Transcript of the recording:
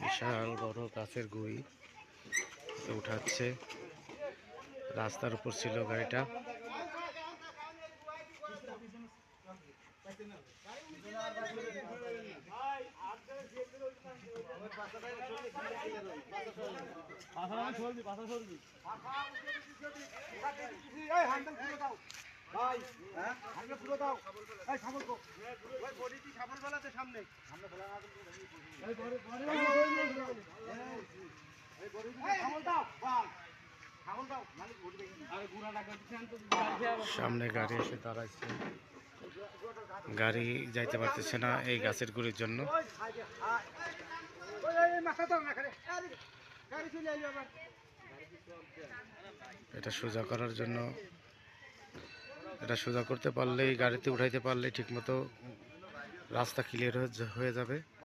বিশাল বড় গাছের গুড়ি উঠাচ্ছে। রাস্তার উপর ছিল গাড়িটা। সামনে গাড়ি এসে দাঁড়াইছে, গাড়ি যাইতে পারতেছে না এই গাছের গুড়ির জন্য। এটা সোজা করার জন্য, এটা সোজা করতে পারলেই, গাড়িতে উঠাইতে পারলে ঠিকমতো রাস্তা ক্লিয়ার হয়ে যাবে।